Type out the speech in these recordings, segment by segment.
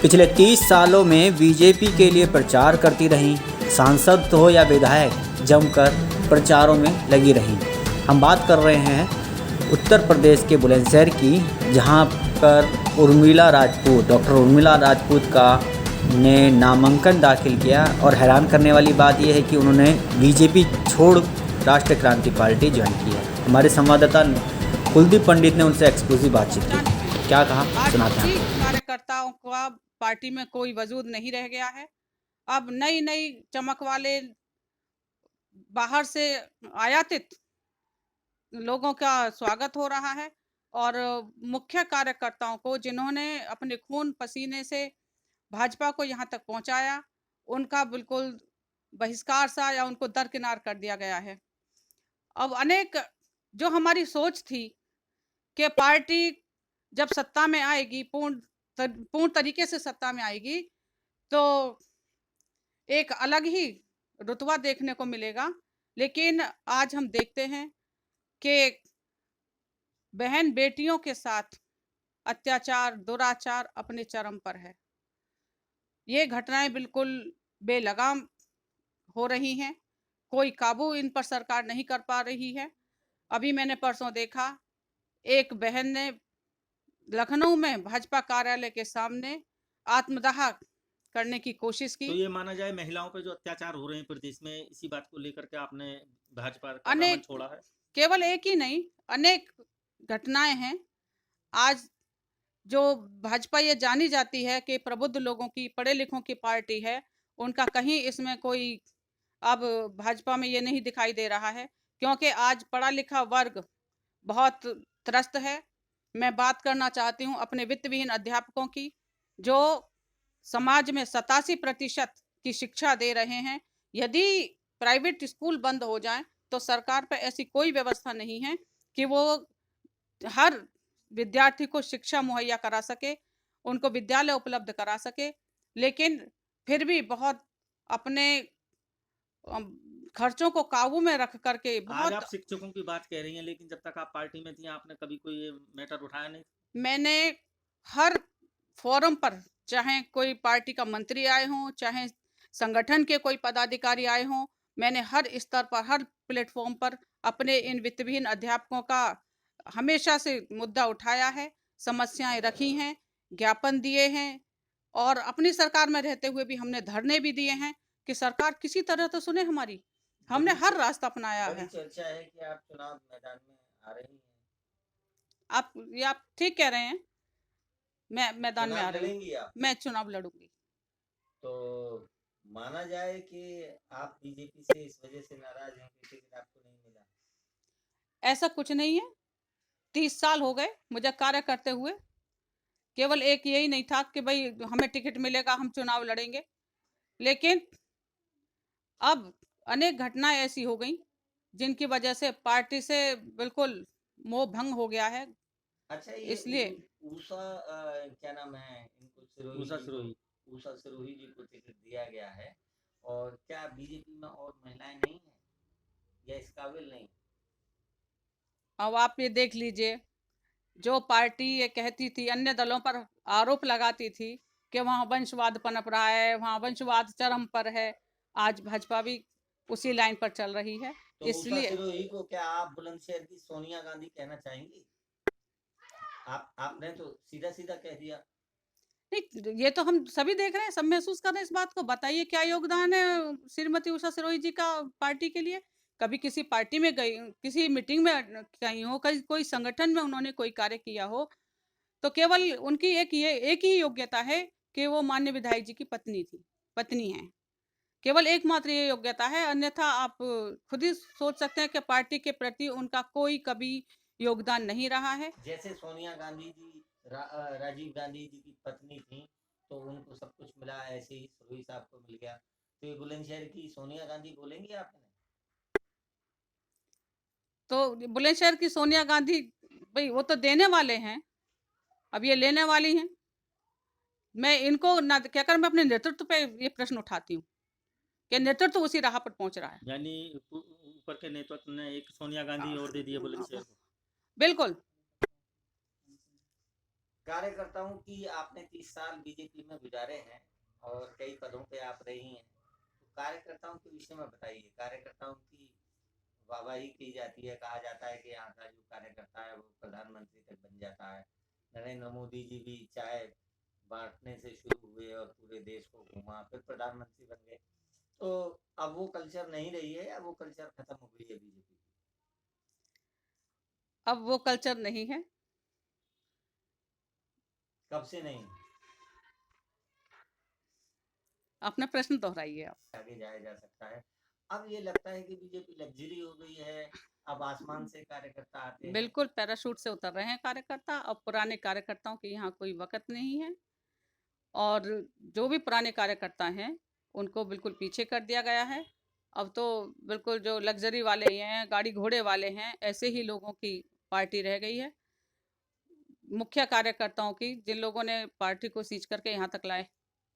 पिछले 30 सालों में बीजेपी के लिए प्रचार करती रहीं। सांसद हो या विधायक जमकर प्रचारों में लगी रहीं। हम बात कर रहे हैं उत्तर प्रदेश के बुलंदशहर की, जहां पर डॉक्टर उर्मिला राजपूत का ने नामांकन दाखिल किया। और हैरान करने वाली बात यह है कि उन्होंने बीजेपी छोड़ राष्ट्रीय क्रांति पार्टी ज्वाइन की है। हमारे संवाददाता कुलदीप पंडित ने उनसे एक्सक्लूसिव बातचीत की। क्या कहा सुनाते हैं। कार्यकर्ताओं का पार्टी में कोई वजूद नहीं रह गया है। अब नई नई चमक वाले बाहर से आयातित लोगों का स्वागत हो रहा है और मुख्य कार्यकर्ताओं को, जिन्होंने अपने खून पसीने से भाजपा को यहाँ तक पहुँचाया, उनका बिल्कुल बहिष्कार सा या उनको दरकिनार कर दिया गया है। अब अनेक जो हमारी सोच थी कि पार्टी जब सत्ता में आएगी, पूर्ण तरीके से सत्ता में आएगी, तो एक अलग ही रुतबा देखने को मिलेगा। लेकिन आज हम देखते हैं कि बहन बेटियों के साथ अत्याचार, दुराचार अपने चरम पर है। ये घटनाएं बिल्कुल बेलगाम हो रही हैं। कोई काबू इन पर सरकार नहीं कर पा रही है। अभी मैंने परसों देखा, एक बहन ने लखनऊ में भाजपा कार्यालय के सामने आत्मदाह करने की कोशिश की। तो ये माना जाए महिलाओं पे जो अत्याचार हो रहे हैं प्रदेश में, इसी बात को लेकर के आपने भाजपा का दामन अनेक, छोड़ा है? केवल एक ही नहीं, अनेक घटनाएं हैं। आज जो भाजपा ये जानी जाती है कि प्रबुद्ध लोगों की, पढ़े लिखों की पार्टी है, उनका कहीं इसमें कोई अब भाजपा में ये नहीं दिखाई दे रहा है, क्योंकि आज पढ़ा लिखा वर्ग बहुत त्रस्त है। मैं बात करना चाहती हूँ अपने वित्त विहीन अध्यापकों की, जो समाज में 87% की शिक्षा दे रहे हैं। यदि प्राइवेट स्कूल बंद हो जाएं तो सरकार पर ऐसी कोई व्यवस्था नहीं है कि वो हर विद्यार्थी को शिक्षा मुहैया करा सके, उनको विद्यालय उपलब्ध करा सके। लेकिन फिर भी बहुत अपने खर्चों को काबू में रख करके आज आप बहुत। शिक्षकों की बात कह रही हैं, लेकिन जब तक आप पार्टी में थी आपने कभी कोई ये मैटर उठाया नहीं? मैंने हर फोरम पर, चाहे कोई पार्टी का मंत्री आए हों, चाहे संगठन के कोई पदाधिकारी आए हों, मैंने हर स्तर पर, हर प्लेटफॉर्म पर अपने इन वित्तविहीन अध्यापकों का हमेशा से मुद्दा उठाया है, समस्याएं रखी हैं, ज्ञापन दिए हैं और अपनी सरकार में रहते हुए भी हमने धरने भी दिए हैं कि सरकार किसी तरह तो सुने हमारी। हमने हर रास्ता अपनाया है। चर्चा है कि आप चुनाव मैदान में आ रही हैं। आप ठीक कह रहे हैं। मैं मैदान में आ रही लड़ेंगी हूँ, आप? मैं चुनाव लड़ूंगी। तो माना जाए कि आप बीजेपी से इस वजह से नाराज हैं कि टिकट आपको नहीं मिला? ऐसा कुछ नहीं है। 30 साल हो गए मुझे कार्य करते हुए। केवल एक यही नहीं था कि भाई हमें टिकट मिलेगा, हम चुनाव लड़ेंगे। लेकिन अब अनेक घटनाएं ऐसी हो गई जिनकी वजह से पार्टी से बिल्कुल मोह भंग हो गया है। अच्छा, ये इसलिए उषा क्या नाम है इनको, उषा सिरोही। उषा सिरोही जी को टिकट दिया गया है, और क्या बीजेपी में और महिलाएं नहीं हैं या इस काबिल नहीं? अब आप ये देख लीजिए, जो पार्टी ये कहती थी, अन्य दलों पर आरोप लगाती थी कि वहाँ वंशवाद पनप रहा है, वहाँ वंशवाद चरम पर है, आज भाजपा भी उसी लाइन पर चल रही है। तो उषा इसलिए सिरोही को क्या आप बुलंदशहर की सोनिया गांधी कहना चाहेंगी? आपने तो सीधा सीधा कह दिया। नहीं, ये तो हम सभी देख रहे हैं, सब महसूस कर रहे हैं इस बात को। बताइए क्या योगदान है श्रीमती उषा सिरोही जी का पार्टी के लिए? कभी किसी पार्टी में गई, किसी मीटिंग में गई हो, कहीं कोई संगठन में उन्होंने कोई कार्य किया हो, तो केवल उनकी एक ही योग्यता है कि वो माननीय विधायक जी की पत्नी है। केवल एकमात्र ये योग्यता है, अन्यथा आप खुद ही सोच सकते हैं कि पार्टी के प्रति उनका कोई कभी योगदान नहीं रहा है। जैसे सोनिया गांधी जी राजीव गांधी जी की पत्नी थी, तो उनको सब कुछ मिला, ऐसे ही सिरोही साहब को मिल गया। तो ये बुलंदशहर की सोनिया गांधी बोलेंगी आपने? तो बुलंदशहर की सोनिया गांधी, भाई वो तो देने वाले हैं, अब ये लेने वाली हैं। मैं इनको ना कहकर मैं अपने नेतृत्व पे ये प्रश्न उठाती हूँ कि नेतृत्व उसी राह पर पहुंच रहा है। यानी ऊपर के नेतृत्व ने एक सोनिया गांधी और दे दिया बुलंदशहर को। बिल्कुल। कार्यकर्ताओं की आपने 30 साल बीजेपी में गुजारे हैं और कई पदों पे आप रही हैं, तो कार्यकर्ताओं के विषय में बताइए। कार्यकर्ताओं की वाहवाही की जाती है, कहा जाता है कि यहाँ का जो कार्यकर्ता है वो प्रधानमंत्री तक बन जाता है। नरेंद्र मोदी जी भी चाय बांटने से शुरू हुए और पूरे देश को घुमा, फिर प्रधानमंत्री बन गए। तो अब वो कल्चर नहीं रही है या वो कल्चर खत्म हो गई है बीजेपी की? अब वो कल्चर नहीं है। कब से नहीं? अपना प्रश्न दोहराइए आप। आगे जाया जा सकता है। अब ये लगता है कि बीजेपी लग्जरी हो गई है, अब आसमान से कार्यकर्ता आते हैं। बिल्कुल पैराशूट से उतर रहे हैं कार्यकर्ता। अब पुराने कार्यकर्ताओं के यहाँ कोई वक़्त नहीं है और जो भी पुराने कार्यकर्ता हैं उनको बिल्कुल पीछे कर दिया गया है। अब तो बिल्कुल जो लग्जरी वाले हैं, गाड़ी घोड़े वाले हैं, ऐसे ही लोगों की पार्टी रह गई है। मुख्य कार्यकर्ताओं की, जिन लोगों ने पार्टी को सींच करके यहाँ तक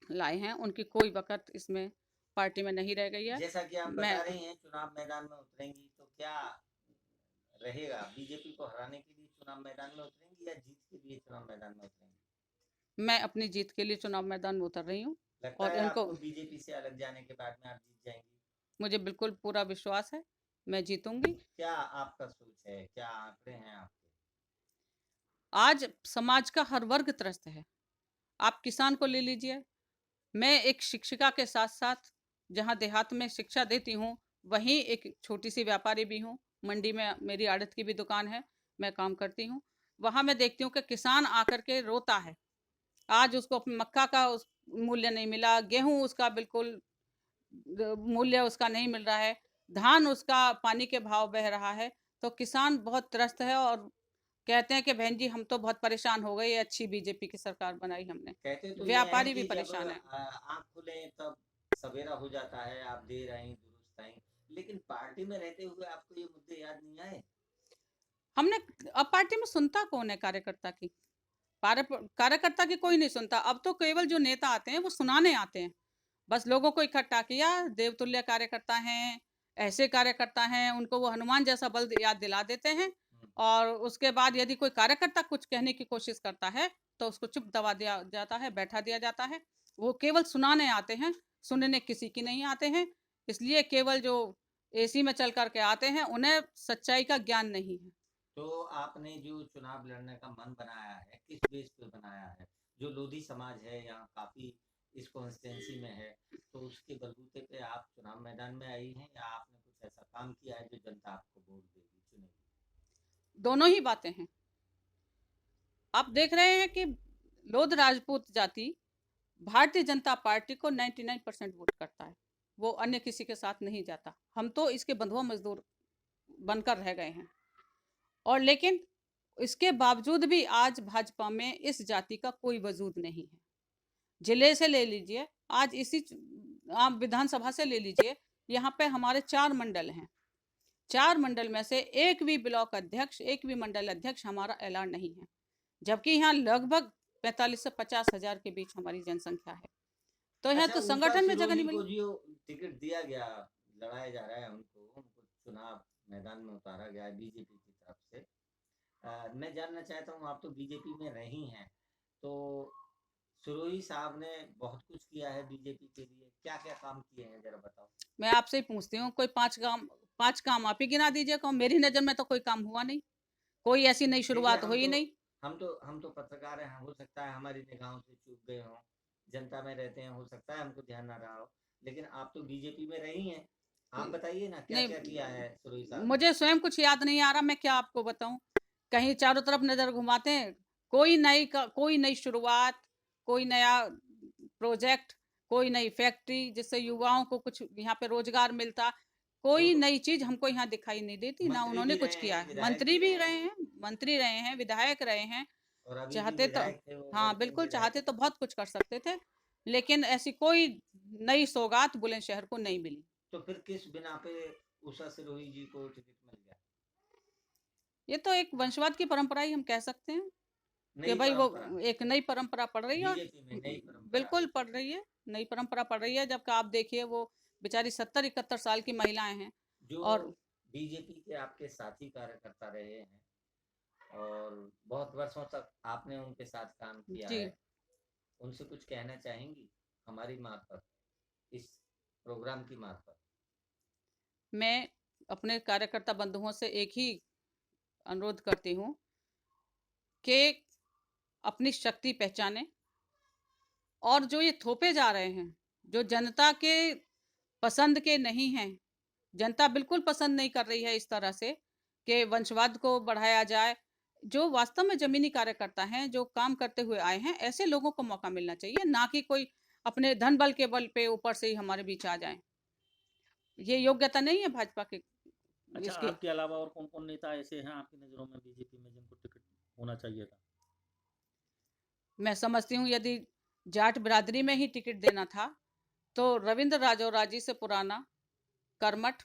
लाए हैं, उनकी कोई वक़्त इसमें पार्टी में नहीं रह गई है। जैसा कि आप मैं बता रही हैं चुनाव मैदान में उतरेंगी, तो क्या रहेगा? बीजेपी को हराने के लिए चुनाव मैदान में उतरेंगी या जीत के लिए चुनाव मैदान में उतरेंगी? मैं अपनी जीत के लिए चुनाव मैदान में उतर रही हूँ लगता और है उनको आपको बीजेपी से अलग जाने के बाद में आप जीत जाएंगी? मुझे बिल्कुल पूरा विश्वास है, मैं जीतूँगी। क्या आपका सोच है, क्या आंकड़े हैं आपके? आज समाज का हर वर्ग त्रस्त है। आप किसान को ले लीजिए। मैं एक शिक्षिका के साथ-साथ जहाँ देहात में शिक्षा देती हूँ, वहीं एक छोटी-सी व्यापारी भी हूँ। मंडी में मेरी आड़त की भी दुकान है, मैं काम करती हूँ। वहाँ मैं देखती हूँ कि किसान आकर के रोता है। आज उसको मक्का का उस मूल्य नहीं मिला, गेहूँ उसका बिल्कुल मूल्य उसका नहीं मिल रहा है, धान उसका पानी के भाव बह रहा है। तो किसान बहुत त्रस्त है और कहते हैं कि बहन जी हम तो बहुत परेशान हो गए, ये अच्छी बीजेपी की सरकार बनाई हमने। कहते तो ये हैं व्यापारी भी कि जब परेशान है। आँख खुले तब सवेरा हो जाता है, आप देर आईं दुरुस्त आईं, लेकिन पार्टी में रहते हुए आपको ये मुद्दे याद नहीं आए? हमने अब पार्टी में सुनता कौन है कार्यकर्ता की? कार्यकर्ता की कोई नहीं सुनता। अब तो केवल जो नेता आते हैं वो सुनाने आते हैं। बस लोगों को इकट्ठा किया, देवतुल्य कार्यकर्ता हैं, ऐसे कार्यकर्ता हैं, उनको वो हनुमान जैसा बल याद दिला देते हैं और उसके बाद यदि कोई कार्यकर्ता कुछ कहने की कोशिश करता है तो उसको चुप दबा दिया जाता है, बैठा दिया जाता है। वो केवल सुनाने आते हैं, सुनने किसी की नहीं आते हैं। इसलिए केवल जो एसी में चल कर के आते हैं, उन्हें सच्चाई का ज्ञान नहीं है। तो आपने जो चुनाव लड़ने का मन बनाया है, किस बेस पे बनाया है? जो लोधी समाज है यहाँ काफ़ी इस कॉन्स्टिट्यूएंसी में है, तो उसके बलबूते पे आप चुनाव मैदान में आई हैं या आपने कुछ ऐसा काम किया है जो जनता आपको वोट देगी, चुनेगी? दोनों ही बातें हैं। आप देख रहे हैं कि लोध राजपूत जाति भारतीय जनता पार्टी को 99% वोट करता है। वो अन्य किसी के साथ नहीं जाता। हम तो इसके बंधुआ मजदूर बनकर रह गए हैं और लेकिन इसके बावजूद भी आज भाजपा में इस जाति का कोई वजूद नहीं है। जिले से ले लीजिए, आज आप विधानसभा से ले लीजिए, यहाँ पे हमारे 4 मंडल हैं। 4 मंडल में से एक भी ब्लॉक अध्यक्ष, एक भी मंडल अध्यक्ष हमारा ऐलान नहीं है, जबकि यहाँ लगभग 45 से 50 हजार के बीच हमारी जनसंख्या है। तो यहाँ अच्छा, तो ऊषा संगठन में जगह सिरोही नहीं को मिली। जो टिकट दिया गया, लड़ाया जा रहा है उनको चुनाव मैदान में उतारा गया है बीजेपी की तरफ से। मैं जानना चाहता हूँ, आप तो बीजेपी में रही हैं, तो सिरोही साहब ने बहुत कुछ किया है बीजेपी के लिए, क्या-क्या काम किए हैं ज़रा बताओ? मैं आपसे ही पूछती हूँ, कोई 5 काम आप ही गिना दीजिए। कौन, मेरी नज़र में तो कोई काम हुआ नहीं, कोई ऐसी नई देखिए, शुरुआत हुई नहीं। हम तो पत्रकार हैं, हो सकता है हमारी निगाहों से चूक गए हों, जनता में रहते हैं, हो सकता है हमको ध्यान ना रहा हो, लेकिन आप तो बीजेपी में रही हैं, आप बताइए ना क्या-क्या किया है सिरोही नहीं, साहब ने? मुझे स्वयं कुछ याद नहीं आ रहा, मैं क्या आपको बताऊं। कहीं चारों तरफ नजर घुमाते हैं, कोई नई शुरुआत, कोई नया प्रोजेक्ट, कोई नई फैक्ट्री जिससे युवाओं को कुछ यहाँ पे रोजगार मिलता, कोई तो नई चीज हमको यहाँ दिखाई नहीं देती, ना मंत्री उन्होंने भी कुछ रहे किया हैं, है। विधायक मंत्री भी भी रहे रहे हैं हैं, विधायक रहे हैं। और अभी भी चाहते तो, विधायक थे वो, हाँ वर्किंग बिल्कुल, विधायक चाहते तो थे। बहुत कुछ कर सकते थे, लेकिन ऐसी कोई नई सौगात बुलंदशहर को नहीं मिली। तो फिर किस बिना पे उषा सिरोही जी को टिकट मिल गया? ये तो एक वंशवाद की परंपरा ही हम कह सकते हैं कि नई भाई वो परंपरा, एक नई परंपरा पड़ रही है और बीजेपी में नई परंपरा। बिल्कुल पड़ रही है, नई परंपरा पड़ रही है। जबकि आप देखिए वो बेचारी 70-71 साल की महिलाएं हैं जो और बीजेपी के आपके साथी कार्यकर्ता रहे हैं, और बहुत वर्षों तक आपने उनके साथ काम किया जी। है। उनसे कुछ कहना चाहेंगी हमारी मार्फत, इस प्रोग्राम की मार्फत? मैं अपने कार्यकर्ता बंधुओं से एक ही अनुरोध करती हूँ कि अपनी शक्ति पहचानें और जो ये थोपे जा रहे हैं, जो जनता के पसंद के नहीं हैं, जनता बिल्कुल पसंद नहीं कर रही है इस तरह से कि वंशवाद को बढ़ाया जाए। जो वास्तव में ज़मीनी कार्यकर्ता हैं, जो काम करते हुए आए हैं, ऐसे लोगों को मौका मिलना चाहिए, ना कि कोई अपने धन बल के बल पे ऊपर से ही हमारे बीच आ जाएँ। ये योग्यता नहीं है भाजपा के अच्छा, इसकी। आपके अलावा और कौन-कौन नेता ऐसे हैं आपकी नज़रों में बीजेपी में जिनको टिकट होना चाहिए था? मैं समझती हूँ यदि जाट बिरादरी में ही टिकट देना था, तो रविंद्र राजौराजी से पुराना, कर्मठ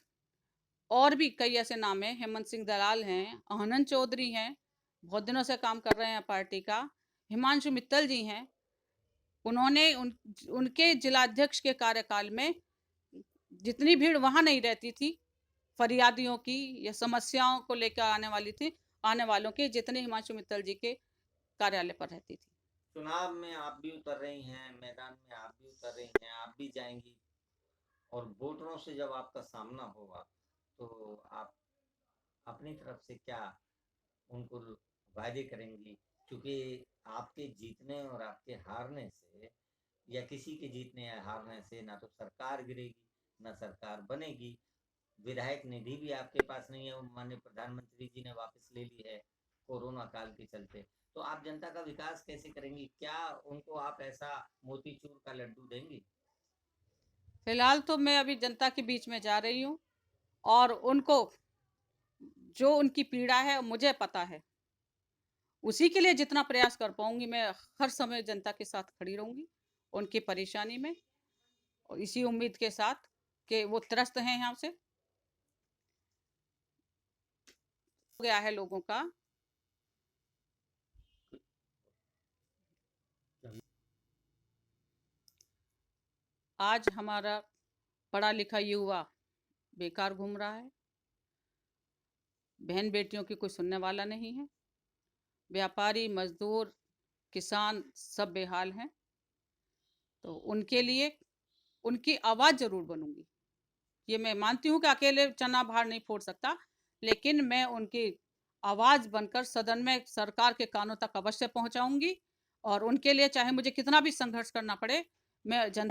और भी कई ऐसे नाम हैं, हेमंत सिंह दलाल हैं, आनंद चौधरी हैं, बहुत दिनों से काम कर रहे हैं पार्टी का, हिमांशु मित्तल जी हैं। उन्होंने उनके जिलाध्यक्ष के कार्यकाल में जितनी भीड़ वहाँ नहीं रहती थी, फरियादियों की या समस्याओं को लेकर आने वालों की, जितनी हिमांशु मित्तल जी के कार्यालय पर रहती थी। चुनाव में आप भी उतर रही हैं, मैदान में आप भी उतर रही हैं, आप भी जाएंगी और वोटरों से जब आपका सामना होगा तो आप अपनी तरफ से क्या उनको वायदे करेंगी? क्योंकि आपके जीतने और आपके हारने से या किसी के जीतने या हारने से ना तो सरकार गिरेगी, ना सरकार बनेगी। विधायक निधि भी आपके पास नहीं है, वो माननीय प्रधानमंत्री जी ने वापस ले ली है कोरोना काल के चलते। तो आप जनता का विकास कैसे करेंगी? क्या उनको आप ऐसा मोतीचूर का लड्डू देंगी? फिलहाल तो मैं अभी जनता के बीच में जा रही हूँ और उनको जो उनकी पीड़ा है मुझे पता है, उसी के लिए जितना प्रयास कर पाऊंगी मैं हर समय जनता के साथ खड़ी रहूंगी, उनकी परेशानी में, और इसी उम्मीद के साथ कि वो त्रस्त हैं यहाँ से। हो गया है लोगों का। आज हमारा पढ़ा लिखा युवा बेकार घूम रहा है, बहन बेटियों की कोई सुनने वाला नहीं है, व्यापारी, मजदूर, किसान सब बेहाल हैं। तो उनके लिए उनकी आवाज़ ज़रूर बनूंगी। ये मैं मानती हूँ कि अकेले चना भार नहीं फोड़ सकता, लेकिन मैं उनकी आवाज़ बनकर सदन में सरकार के कानों तक अवश्य पहुंचाऊंगी और उनके लिए चाहे मुझे कितना भी संघर्ष करना पड़े, मैं जनता